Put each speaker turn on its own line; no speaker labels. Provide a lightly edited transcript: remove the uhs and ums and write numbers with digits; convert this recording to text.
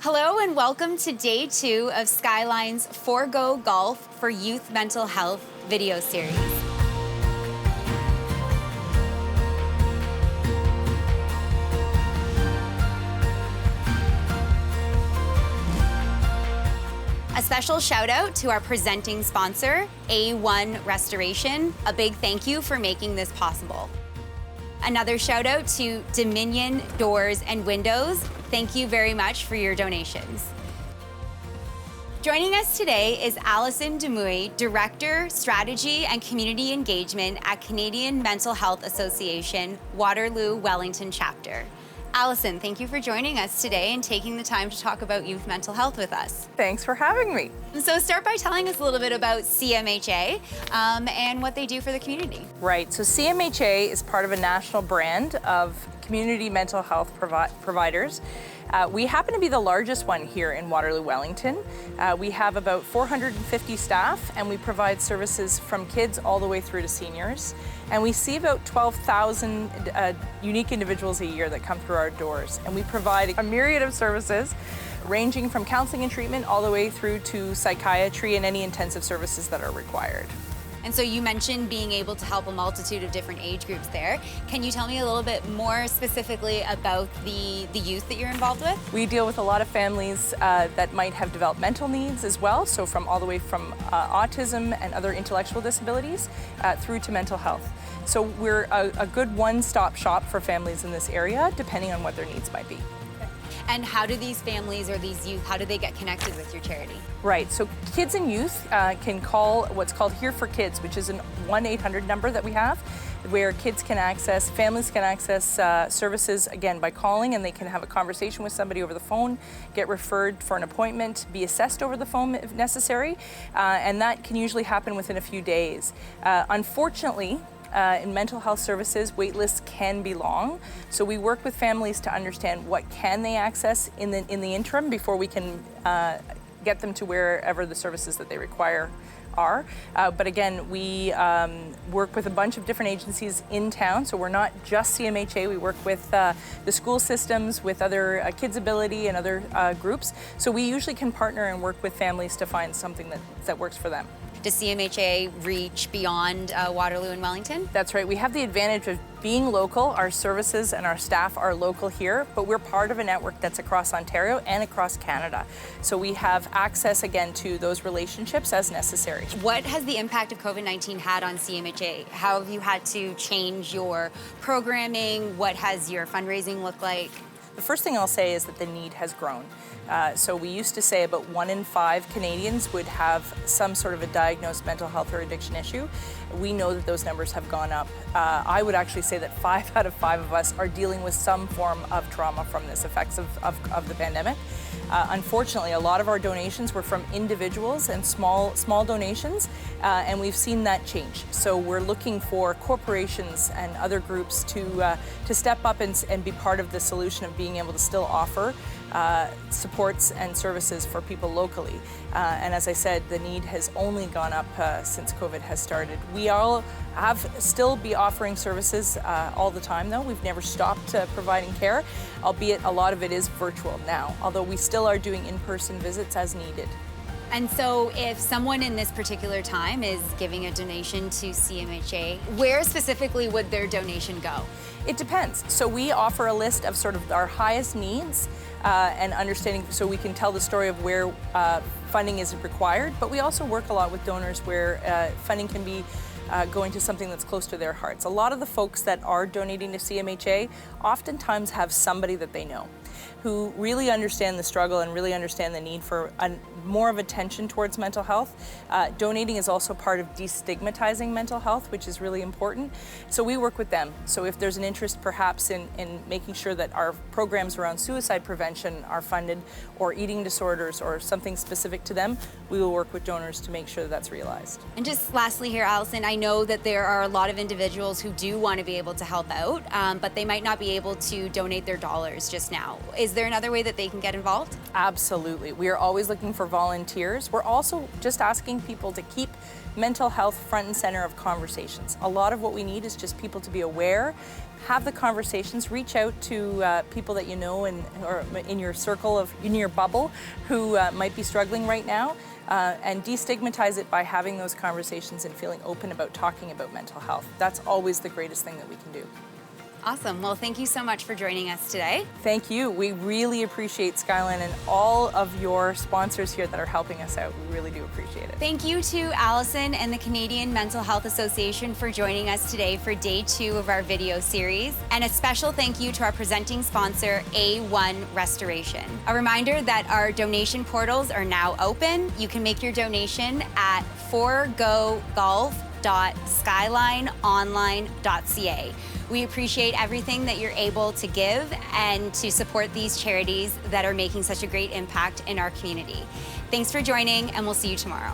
Hello and welcome to day 2 of Skyline's Fore-Go Golf for Youth Mental Health video series. A special shout out to our presenting sponsor, A1 Restoration. A big thank you for making this possible. Another shout out to Dominion Doors and Windows. Thank you very much for your donations. Joining us today is Alison Demuy, Director, Strategy and Community Engagement at Canadian Mental Health Association, Waterloo-Wellington chapter. Alison, thank you for joining us today and taking the time to talk about youth mental health with us.
Thanks for having me.
So start by telling us a little bit about CMHA and what they do for the community.
Right, so CMHA is part of a national brand of community mental health providers. We happen to be the largest one here in Waterloo-Wellington. We have about 450 staff and we provide services from kids all the way through to seniors. And we see about 12,000 unique individuals a year that come through our doors. And we provide a myriad of services ranging from counseling and treatment all the way through to psychiatry and any intensive services that are required.
And so you mentioned being able to help a multitude of different age groups there. Can you tell me a little bit more specifically about the youth that you're involved with?
We deal with a lot of families that might have developmental needs as well, so from all the way from autism and other intellectual disabilities through to mental health. So we're a good one-stop shop for families in this area, depending on what their needs might be.
And how do these families or these youth, how do they get connected with your charity?
Right, so kids and youth can call what's called Here for Kids, which is a 1-800 number that we have, where kids can access, families can access services, again, by calling, and they can have a conversation with somebody over the phone, get referred for an appointment, be assessed over the phone if necessary, and that can usually happen within a few days. Unfortunately, in mental health services, wait lists can be long, so we work with families to understand what can they access in the interim before we can get them to wherever the services that they require are. But again, we work with a bunch of different agencies in town, so we're not just CMHA, we work with the school systems, with other Kids Ability and other groups, so we usually can partner and work with families to find something that works for them.
Does CMHA reach beyond Waterloo and Wellington?
That's right. We have the advantage of being local. Our services and our staff are local here, but we're part of a network that's across Ontario and across Canada. So we have access, again, to those relationships as necessary.
What has the impact of COVID-19 had on CMHA? How have you had to change your programming? What has your fundraising looked like?
The first thing I'll say is that the need has grown. So we used to say about 1 in 5 Canadians would have some sort of a diagnosed mental health or addiction issue. We know that those numbers have gone up. I would actually say that 5 out of 5 of us are dealing with some form of trauma from this effects of the pandemic. Unfortunately, a lot of our donations were from individuals and small donations, and we've seen that change. So we're looking for corporations and other groups to step up and be part of the solution of being able to still offer supports and services for people locally. And as I said, the need has only gone up since COVID has started. We all still be offering services all the time though. We've never stopped providing care, albeit a lot of it is virtual now, although we still are doing in-person visits as needed.
And so if someone in this particular time is giving a donation to CMHA, where specifically would their donation go?
It depends. So we offer a list of sort of our highest needs and understanding, so we can tell the story of where funding is required, but we also work a lot with donors where funding can be going to something that's close to their hearts. A lot of the folks that are donating to CMHA oftentimes have somebody that they know who really understand the struggle and really understand the need for more of attention towards mental health. Donating is also part of destigmatizing mental health, which is really important. So we work with them. So if there's an interest perhaps in making sure that our programs around suicide prevention are funded, or eating disorders or something specific to them, we will work with donors to make sure that that's realized.
And just lastly here, Alison, I know that there are a lot of individuals who do want to be able to help out, but they might not be able to donate their dollars just now. Is Is there another way that they can get involved?
Absolutely. We are always looking for volunteers. We're also just asking people to keep mental health front and center of conversations. A lot of what we need is just people to be aware, have the conversations, reach out to people that you know or in your circle in your bubble who might be struggling right now, and destigmatize it by having those conversations and feeling open about talking about mental health. That's always the greatest thing that we can do.
Awesome. Well, thank you so much for joining us today.
Thank you. We really appreciate Skyline and all of your sponsors here that are helping us out. We really do appreciate it.
Thank you to Allison and the Canadian Mental Health Association for joining us today for day 2 of our video series. And a special thank you to our presenting sponsor, A1 Restoration. A reminder that our donation portals are now open. You can make your donation at Fore-Go Golf.skylineonline.ca. We appreciate everything that you're able to give and to support these charities that are making such a great impact in our community. Thanks for joining, and we'll see you tomorrow.